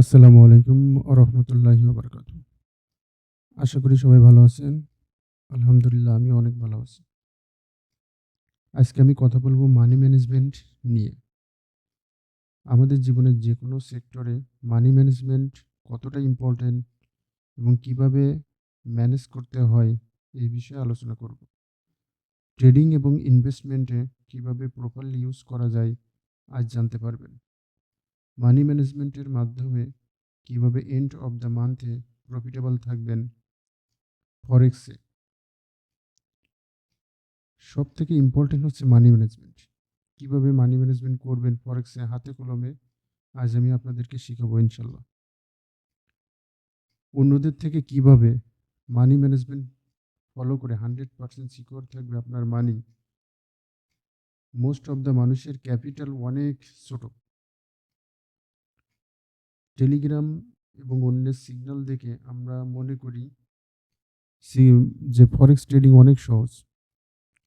আসসালামু আলাইকুম ওয়া রাহমাতুল্লাহি ওয়া বারাকাতুহু। আশা করি সবাই ভালো আছেন। আলহামদুলিল্লাহ আমিও অনেক ভালো আছি। আজকে আমি কথা বলব মানি ম্যানেজমেন্ট নিয়ে। আমাদের জীবনের যেকোনো সেক্টরে মানি ম্যানেজমেন্ট কতটা ইম্পোর্টেন্ট এবং কিভাবে ম্যানেজ করতে হয় এই বিষয়ে আলোচনা করব। ট্রেডিং এবং ইনভেস্টমেন্টে কিভাবে প্রপারলি ইউজ করা যায় আজ জানতে পারবেন। মানি ম্যানেজমেন্টের মাধ্যমে কিভাবে এন্ড অফ দ্য মান্থে প্রফিটেবল থাকবেন ফরেক্সে। সবথেকে ইম্পোর্টেন্ট হচ্ছে মানি ম্যানেজমেন্ট। কিভাবে মানি ম্যানেজমেন্ট করবেন ফরেক্সে হাতে কলমে আজ আমি আপনাদেরকে শিখাবো ইনশাল্লাহ। অন্যদের থেকে কিভাবে মানি ম্যানেজমেন্ট ফলো করে 100% সিকিউর থাকবে আপনার মানি। মোস্ট অফ দ্য মানুষের ক্যাপিটাল অনেক ছোট। টেলিগ্রাম এবং অন্যের সিগন্যাল দেখে আমরা মনে করি যে ফরেক্স ট্রেডিং অনেক সহজ।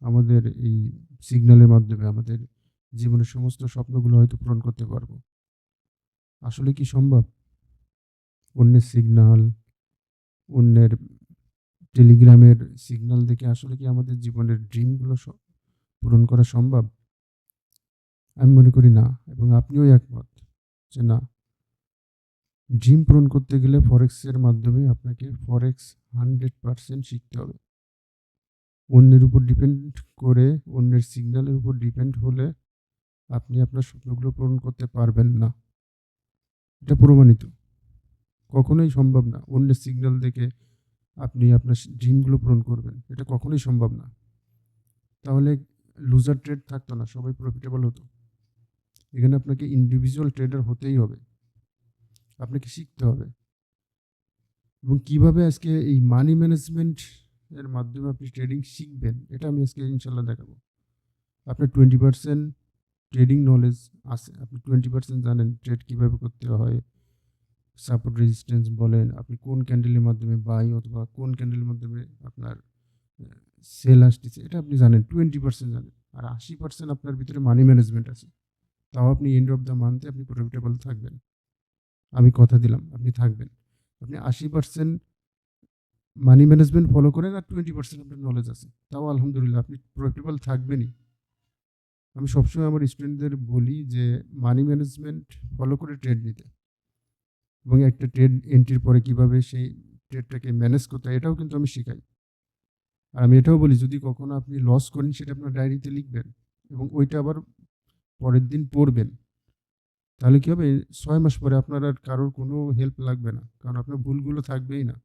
আমাদের এই সিগন্যালের মাধ্যমে আমাদের জীবনের সমস্ত স্বপ্নগুলো হয়তো পূরণ করতে পারবো। আসলে কি সম্ভব? অন্যের সিগন্যাল, অন্যের টেলিগ্রামের সিগন্যাল দেখে আসলে কি আমাদের জীবনের ড্রিমগুলো পূরণ করা সম্ভব? আমি মনে করি না, এবং আপনিও একমত যে না। ড্রিম পূরণ করতে গেলে ফরেক্সের মাধ্যমে আপনাকে ফরেক্স 100% শিখতে হবে। অন্যের উপর ডিপেন্ড করে, অন্যের সিগন্যালের উপর ডিপেন্ড হলে আপনি আপনার স্বপ্নগুলো পূরণ করতে পারবেন না। এটা প্রমাণিত। কখনোই সম্ভব না অন্যের সিগন্যাল দেখে আপনি আপনার ড্রিমগুলো পূরণ করবেন। এটা কখনোই সম্ভব না। তাহলে লুজার ট্রেড থাকতো না, সবাই প্রফিটেবল হতো। এখানে আপনাকে ইন্ডিভিজুয়াল ট্রেডার হতেই হবে, আপনাকে শিখতে হবে। এবং কিভাবে আজকে এই মানি ম্যানেজমেন্ট এর মাধ্যমে আপনি ট্রেডিং শিখবেন, এটা আমি আজকে ইনশাল্লাহ দেখাবো। আপনার 20% ট্রেডিং নলেজ আছে, আপনি 20% জানেন ট্রেড কীভাবে করতে হয়। সাপোর্ট রেজিস্ট্যান্স বলেন, আপনি কোন ক্যান্ডেলের মাধ্যমে বাই অথবা কোন ক্যান্ডেলের মাধ্যমে আপনার সেল আসতেছে, এটা আপনি জানেন, 20% জানেন। আর 80% আপনার ভিতরে মানি ম্যানেজমেন্ট আছে। তাও আপনি এন্ড অফ দ্য মান্থে আপনি প্রফিটেবল থাকবেন। আমি কথা দিলাম আপনি থাকবেন। আপনি 80% মানি ম্যানেজমেন্ট ফলো করেন আর 20% আপনার নলেজ আছে, তাও আলহামদুলিল্লাহ আপনি প্রফিটেবল থাকবেনই। আমি সবসময় আমার স্টুডেন্টদের বলি যে মানি ম্যানেজমেন্ট ফলো করে ট্রেড নিতে, এবং একটা ট্রেড এন্ট্রির পরে কীভাবে সেই ট্রেডটাকে ম্যানেজ করতে হয় এটাও কিন্তু আমি শেখাই। আর আমি এটাও বলি, যদি কখনো আপনি লস করেন সেটা আপনার ডায়েরিতে লিখবেন এবং ওইটা আবার পরের দিন পড়বেন। তাহলে কী হবে, 6 মাস পরে আপনার আর কারোর কোনো হেল্প লাগবে না, কারণ আপনার ভুলগুলো থাকবেই না।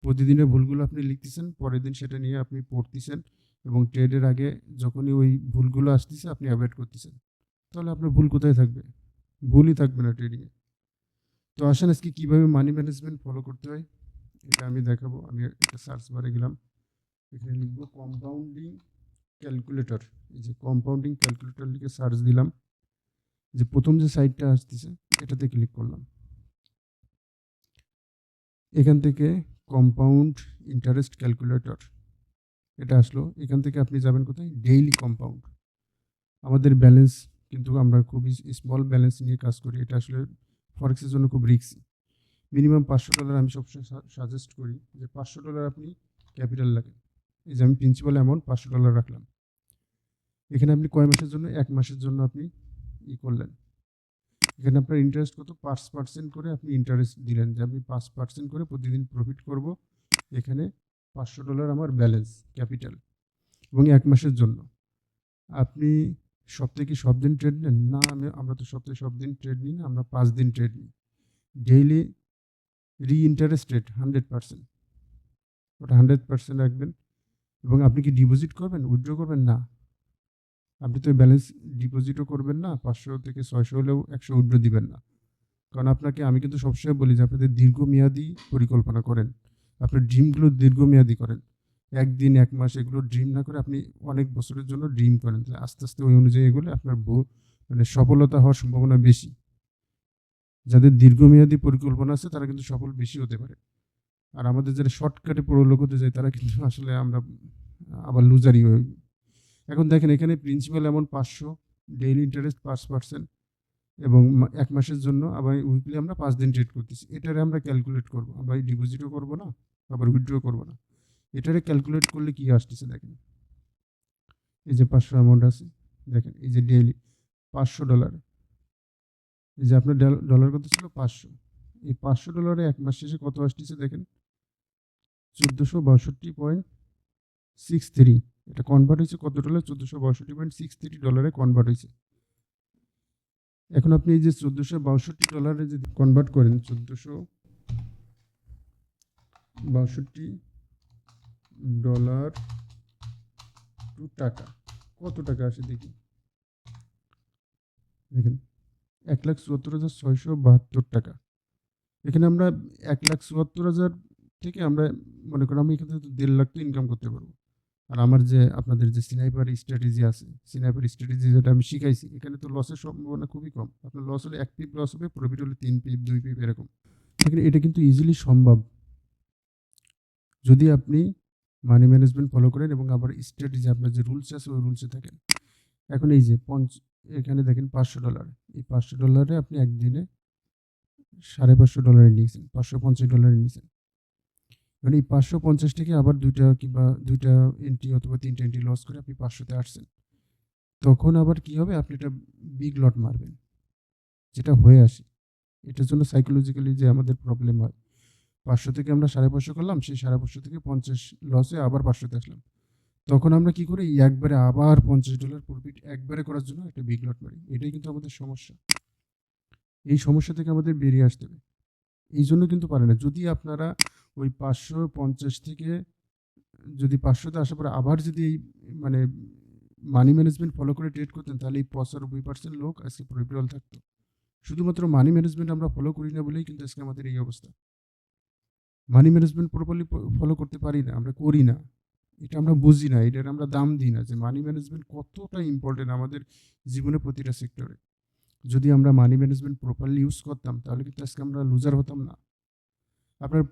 প্রতিদিনের ভুলগুলো আপনি লিখতেছেন, পরের দিন সেটা নিয়ে আপনি পড়তেছেন, এবং ট্রেডের আগে যখনই ওই ভুলগুলো আসতেছে আপনি অ্যাভয়েড করতেছেন। তাহলে আপনার ভুল কোথায় থাকবে? ভুলই থাকবে না ট্রেডিংয়ে। তো আসেন আজকে কীভাবে মানি ম্যানেজমেন্ট ফলো করতে হয় এটা আমি দেখাবো। আমি একটা সার্চ বারে গেলাম, এখানে লিখবো কম্পাউন্ডিং ক্যালকুলেটর। এই যে কম্পাউন্ডিং ক্যালকুলেটর লিখে সার্চ দিলাম, যে প্রথম যে সাইটটা আসতেছে এটাতে ক্লিক করলাম। এখান থেকে কম্পাউন্ড ইন্টারেস্ট ক্যালকুলেটর এটা আসলো। এখান থেকে আপনি যাবেন কোথায়? Daily compound. আমাদের ব্যালেন্স কিন্তু আমরা খুবই স্মল ব্যালেন্স নিয়ে কাজ করি, এটা আসলে ফরেক্সের জন্য খুব রিস্কি। মিনিমাম $500 আমি সবসময় সাজেস্ট করি যে $500 আপনি ক্যাপিটাল রাখেন। এই যে আমি প্রিন্সিপাল অ্যামাউন্ট $500 রাখলাম। এখানে আপনি কয় মাসের জন্য? 1 মাসের জন্য আপনি করলেন। এখানে আপনার ইন্টারেস্ট কত? 5% করে আপনি ইন্টারেস্ট দিলেন, যে আমি 5% করে প্রতিদিন প্রফিট করব। এখানে $500 আমার ব্যালেন্স ক্যাপিটাল, এবং 1 মাসের জন্য। আপনি সপ্তাহে কি সব দিন ট্রেড নেন? না, আমরা তো সপ্তাহে সব দিন ট্রেড নিই না, আমরা 5 দিন ট্রেড নিই। ডেইলি ইন্টারেস্ট রেট 100%, ওটা 100% রাখবেন। এবং আপনি কি ডিপোজিট করবেন, উইথড্র করবেন? না, আপনি তো ব্যালেন্স ডিপোজিটও করবেন না, 500 থেকে 600 হলেও 100 উইথড্র দিবেন না। কারণ আপনাকে আমি কিন্তু সবসময় বলি যে আপনাদের দীর্ঘমেয়াদী পরিকল্পনা করেন, আপনার ড্রিমগুলো দীর্ঘমেয়াদী করেন। 1 দিন 1 মাস এগুলো ড্রিম না করে আপনি অনেক বছরের জন্য ড্রিম করেন, তাহলে আস্তে আস্তে ওই অনুযায়ী এগুলো আপনার মানে সফলতা হওয়ার সম্ভাবনা বেশি। যাদের দীর্ঘমেয়াদী পরিকল্পনা আছে তারা কিন্তু সফল বেশি হতে পারে। আর আমাদের যারা শর্টকাটে পরলোক হতে যায় তারা কিন্তু আসলে আমরা আবার লুজারই হই। এখন দেখেন এখানে প্রিন্সিপাল অ্যামাউন্ট 500, ডেইলি ইন্টারেস্ট 5%। এবং ১ মাসের জন্য আবার উইকলি আমরা ৫ দিন ট্রেড করতেছি। এটারে আমরা ক্যালকুলেট করব। আমরা ডিপোজিটও করব না, আবার উইথড্র করব না। এটারে ক্যালকুলেট করলে কি আসতেছে দেখেন। এই যে ৫০০ অ্যামাউন্ট আছে। দেখেন এই যে ডেইলি $500, এই যে আপনার ডলার কত ছিল? ৫০০। এই $500 1 মাস শেষে কত আসতেছে দেখেন, ১৪৬২.63। এটা কনভার্ট হয়েছে কত ডলার? $১৪৬২.63 কনভার্ট হয়েছে। এখন আপনি এই যে $১৪৬২ যদি কনভার্ট করেন, $১৪৬২ টু টাকা, কত টাকা আসে দেখি। দেখেন ১,৭৪,৬৭২ টাকা। এখানে আমরা ১,৭৪,০০০ থেকে আমরা মনে করেন আমি এখান থেকে ১.৫ লাখ তো ইনকাম করতে পারবো। আর আমার যে আপনাদের যে স্নাইপার স্ট্র্যাটেজি আছে, স্নাইপার স্ট্র্যাটেজি যেটা আমি শিখাইছি, এখানে তো লসের সম্ভাবনা খুবই কম। আপনার লস হলে ১ পিপ লস হবে, প্রফিট হলে ৩ পিপ, ২ পিপ এরকম। দেখেন এটা কিন্তু ইজিলি সম্ভব যদি আপনি মানি ম্যানেজমেন্ট ফলো করেন এবং আবার স্ট্র্যাটেজি আপনার যে রুলস আছে ওই রুলসে থাকেন। এখন এই যে এখানে দেখেন $500, এই $500 আপনি একদিনে $৫৫০ নিয়েছেন, $৫৫০ নিয়েছেন। মানে এই ৫৫০ থেকে আবার ২টা এন্ট্রি অথবা ৩টা এন্ট্রি লস করে আপনি ৫০০-তে আসছেন। তখন আবার কি হবে? আপনি একটা বিগ লট মারবেন, যেটা হয়ে আসে। এটার জন্য সাইকোলজিক্যালি যে আমাদের প্রবলেম হয়, ৫০০ থেকে আমরা ৫৫০ করলাম, সেই ৫৫০ থেকে ৫০ লসে আবার ৫০০-তে আসলাম। তখন আমরা কি করি? একবারে আবার $৫০ প্রফিট একবারে করার জন্য একটা বিগ লট মারি। এটাই কিন্তু আমাদের সমস্যা। এই সমস্যা থেকে আমাদের বেরিয়ে আসতে হবে। এই জন্য কিন্তু পারে না। যদি আপনারা ওই ৫৫০ থেকে যদি ৫০০-তে আসার পরে আবার যদি এই মানে মানি ম্যানেজমেন্ট ফলো করে ট্রেড করতেন, তাহলে এই ৯৫% লোক আজকে প্রফিটেবল থাকতো। শুধুমাত্র মানি ম্যানেজমেন্ট আমরা ফলো করি না বলেই কিন্তু আজকে আমাদের এই অবস্থা। মানি ম্যানেজমেন্ট প্রপারলি ফলো করতে পারি না, আমরা করি না। এটা আমরা বুঝি না, এটার আমরা দাম দিই না যে মানি ম্যানেজমেন্ট কতটা ইম্পর্টেন্ট আমাদের জীবনে প্রতিটা সেক্টরে। যদি আমরা মানি ম্যানেজমেন্ট প্রপারলি ইউজ করতাম, তাহলে কিন্তু আজকে আমরা লুজার হতাম না। আপনার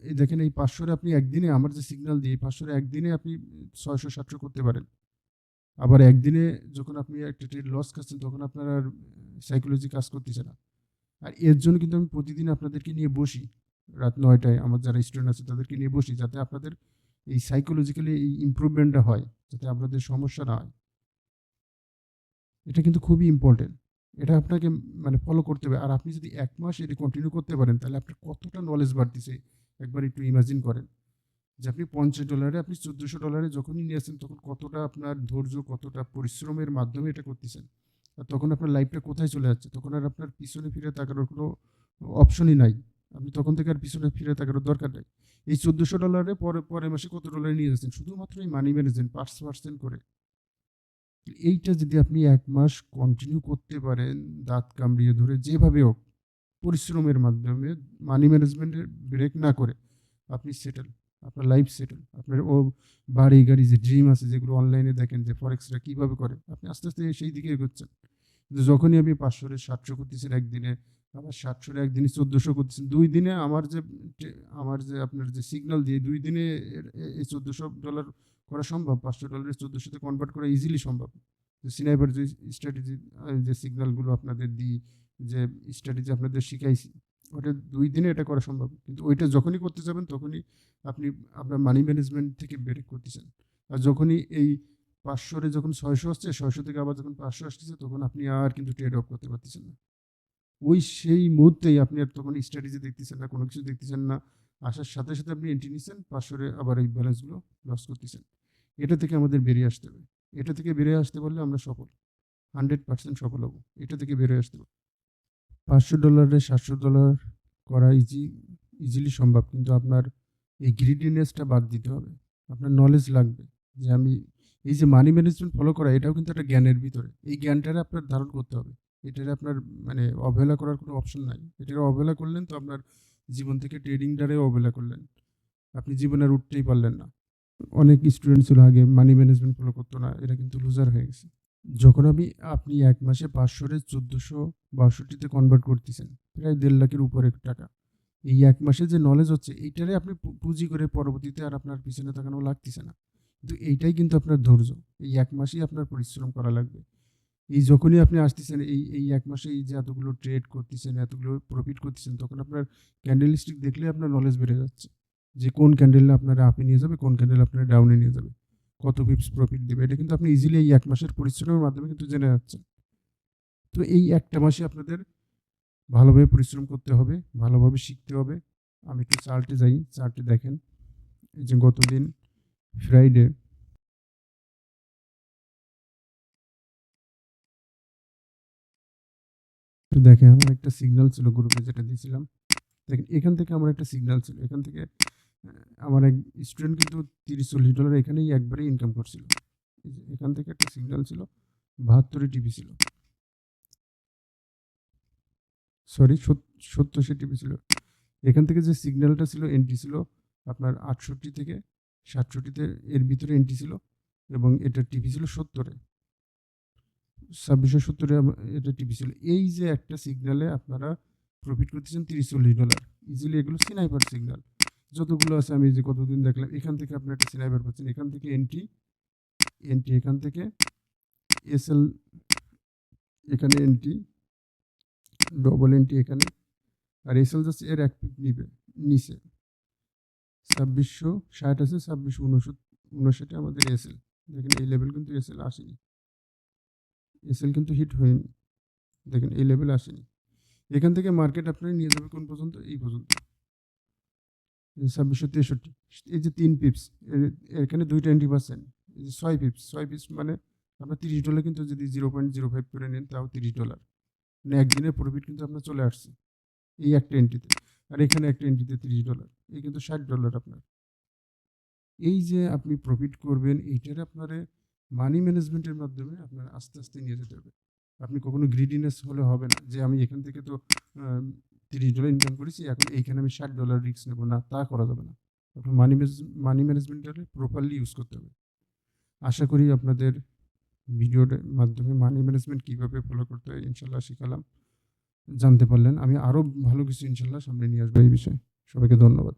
এই দেখেন এই ৫০০-রে আপনি একদিনে আমার যে সিগন্যাল দিই, ৫০০-রে একদিনে আপনি ৬০০-৭০০ করতে পারেন। আবার একদিনে যখন আপনি একটা ট্রেড লস খাচ্ছেন, তখন আপনার আর সাইকোলজি কাজ করতেছে না। আর এর জন্য কিন্তু আমি প্রতিদিন আপনাদেরকে নিয়ে বসি। রাত ৯টায় আমার যারা স্টুডেন্ট আছে তাদেরকে নিয়ে বসি, যাতে আপনাদের এই সাইকোলজিক্যালি এই ইমপ্রুভমেন্টটা হয়, যাতে আপনাদের সমস্যা না হয়। এটা কিন্তু খুবই ইম্পর্টেন্ট। এটা আপনাকে মানে ফলো করতে হবে। আর আপনি যদি ১ মাস এটা কন্টিনিউ করতে পারেন, তাহলে আপনার কতটা নলেজ বাড়তিছে একবার একটু ইমাজিন করেন। যে আপনি $৫০ আপনি $১৪০০ যখনই নিয়েছেন, তখন কতটা আপনার ধৈর্য, কতটা পরিশ্রমের মাধ্যমে এটা করতেছেন। আর তখন আপনার লাইফটা কোথায় চলে যাচ্ছে? তখন আর আপনার পিছনে ফিরে তাকানোর কোনো অপশনই নাই। আপনি তখন থেকে আর পিছনে ফিরে তাকানোর দরকার নাই। এই $১৪০০ পরের মাসে কত ডলার নিয়ে যাচ্ছেন? শুধুমাত্র এই মানি ম্যানেজমেন্ট পার্সেন্ট করে। এইটা যদি আপনি ১ মাস কন্টিনিউ করতে পারেন, দাঁত কামড়িয়ে ধরে যেভাবে হোক, পরিশ্রমের মাধ্যমে মানি ম্যানেজমেন্টের ব্রেক না করে, আপনি সেটেল। আপনার লাইফ সেটেল। আপনার বাড়ি গাড়ি যে ড্রিম আছে, যেগুলো অনলাইনে দেখেন যে ফরেক্সরা কীভাবে করে, আপনি আস্তে আস্তে সেই দিকে এগোচ্ছেন। কিন্তু যখনই আপনি ৫০০-রে ৭০০ করতেছেন একদিনে, আবার ৭০০-রে একদিনে ১৪০০ করতেছেন, ২ দিনে আমার যে আপনার যে সিগন্যাল দিয়ে ২ দিনে এই $১৪০০ করা সম্ভব। $৫০০ $১৪০০-তে কনভার্ট করা ইজিলি সম্ভব। স্নাইপার যে স্ট্র্যাটেজি যে সিগন্যালগুলো আপনাদের দিই, যে স্ট্র্যাটেজি আপনাদের শিখাইছি, ওটা ২ দিনে এটা করা সম্ভব। কিন্তু ওইটা যখনই করতে যাবেন, তখনই আপনি আপনার মানি ম্যানেজমেন্ট থেকে ব্রেক করতেছেন। আর যখনই এই ৫০০-রে যখন ৬০০ আসছে, ৬০০ থেকে আবার যখন ৫০০ আসতেছে, তখন আপনি আর কিন্তু ট্রেড অফ করতে পারতেছেন না। সেই মুহূর্তেই আপনি আর তখন স্ট্র্যাটেজি দেখতেছেন না, কোনো কিছু দেখতেছেন না। আসার সাথে সাথে আপনি এন্ট্রি নিচ্ছেন, ৫০০-রে আবার এই ব্যালেন্সগুলো লস করতেছেন। এটা থেকে আমাদের বেরিয়ে আসতে হবে। এটা থেকে বেরিয়ে আসতে পারলে আমরা সফল। 100% সফল হব। এটা থেকে বেরিয়ে আসতে হবে। $৫০০-রে $৭০০ করা ইজিলি সম্ভব। কিন্তু আপনার এই গ্রিডিনেসটা বাদ দিতে হবে। আপনার নলেজ লাগবে যে আমি এই যে মানি ম্যানেজমেন্ট ফলো করা, এটাও কিন্তু একটা জ্ঞানের ভিতরে। এই জ্ঞানটারে আপনার ধারণ করতে হবে। এটারে আপনার মানে অবহেলা করার কোনো অপশন নাই। এটারে অবহেলা করলেন তো আপনার জীবন থেকে ট্রেডিংটারেও অবহেলা করলেন। আপনি জীবনে আর উঠতেই পারলেন না। অনেক স্টুডেন্ট ছিল আগে মানি ম্যানেজমেন্ট ফলো করতো না, এরা কিন্তু লুজার হয়ে গেছে। যখন আপনি ১ মাসে ৫০০-রে ১৪৬২-তে কনভার্ট করতেছেন, প্রায় ১.৫ লাখের উপরে টাকা। এই ১ মাসে যে নলেজ হচ্ছে, এইটারে আপনি পুঁজি করে পরবর্তীতে আর আপনার পিছনে তাকানো লাগতেছে না। কিন্তু এইটাই কিন্তু আপনার ধৈর্য। এই ১ মাসেই আপনার পরিশ্রম করা লাগবে। এই যখনই আপনি আসতেছেন এই ১ মাসে এই যে এতগুলো ট্রেড করতেছেন, এতগুলো প্রফিট করতেছেন, তখন আপনার ক্যান্ডেল স্টিক দেখলেই আপনার নলেজ বেড়ে যাচ্ছে। যে কোন ক্যান্ডেল আপনারা আপে নিয়ে যাবে, কোন ক্যান্ডেল আপনারা ডাউনে নিয়ে যাবে। কত পিপস প্রফিট দিবে। এটা কিন্তু আপনি ইজিলি এই ১ মাসের পরিশ্রমের মাধ্যমে কিন্তু জেনে যাচ্ছেন। তো এই একটা মাসে আপনাদের ভালোভাবে পরিশ্রম করতে হবে, ভালোভাবে শিখতে হবে। আমি একটু চার্টে যাই, চার্টে দেখেন এই যে গতদিন ফ্রাইডে দেখেন আমার একটা সিগন্যাল ছিল গ্রুপে যেটা দিয়েছিলাম। দেখেন এখান থেকে আমার একটা সিগন্যাল ছিল। এখান থেকে আমার এক স্টুডেন্ট কিন্তু $30-40 এখানেই একবারেই ইনকাম করছিল। এই যে এখান থেকে একটা সিগন্যাল ছিল, ৭২ টিপি ছিল। সরি ৭০ টিপি ছিল। এখান থেকে যে সিগন্যালটা ছিল এন্ট্রি ছিল আপনার ৬৮ থেকে ৬৭ তে এর ভিতরে এন্ট্রি ছিল এবং এটার টিপি ছিল ৭০ এ। ২৬৭০ এ এটা টিপি ছিল। এই যে একটা সিগন্যালে আপনারা প্রফিট করতেছেন $30-40 ইজিলি এগুলো স্নাইপার সিগন্যাল। যতগুলো আছে আমি যে কতদিন দেখলাম এখান থেকে আপনারা একটা স্নাইপার পাচ্ছেন। এখান থেকে এন্ট্রি এখান থেকে এসএল এখানে এন্ট্রি, ডবল এন্ট্রি এখানে আর এসএল যাচ্ছে এর ১ পিপ নিবে নিচে। ২৬৬০ আছে, ২৬৫৯ আমাদের এসএল। দেখেন এই লেভেল কিন্তু এসএল আসেনি। এসএল কিন্তু হিট হয়নি। দেখেন এই লেভেল আসেনি। এখান থেকে মার্কেট আপনারা নিয়ে যাবে কোন পর্যন্ত? এই পর্যন্ত। ২৬৬৩ এই যে ৩ পিপস এখানে ২টা এন্ট্রি পাচ্ছেন। এই যে ৬ পিপস, ৬ পিপস মানে আপনার $30 কিন্তু যদি 0.05 করে নেন তাও $30 মানে একদিনের প্রফিট কিন্তু আপনার চলে আসছে এই একটা এন্ট্রিতে। আর এখানে একটা এন্ট্রিতে $30 এই কিন্তু $৬০ আপনার। এই যে আপনি প্রফিট করবেন এইটার আপনারে মানি ম্যানেজমেন্টের মাধ্যমে আপনার আস্তে, আস্তে নিয়ে যেতে হবে। আপনি কখনো গ্রিডিনেস হলে হবে না যে আমি এখান থেকে তো $30 ইনকাম করেছি, এখন এইখানে আমি $৬০ রিস্ক নেব না, তা করা যাবে না। আপনার মানি ম্যানেজমেন্টটাকে প্রপারলি ইউজ করতে হবে। আশা করি আপনাদের ভিডিওর মাধ্যমে মানি ম্যানেজমেন্ট কীভাবে ফলো করতে হয় ইনশাল্লাহ শিখালাম, জানতে পারলেন। আমি আরও ভালো কিছু ইনশাল্লাহ সামনে নিয়ে আসবো এই বিষয়ে। সবাইকে ধন্যবাদ।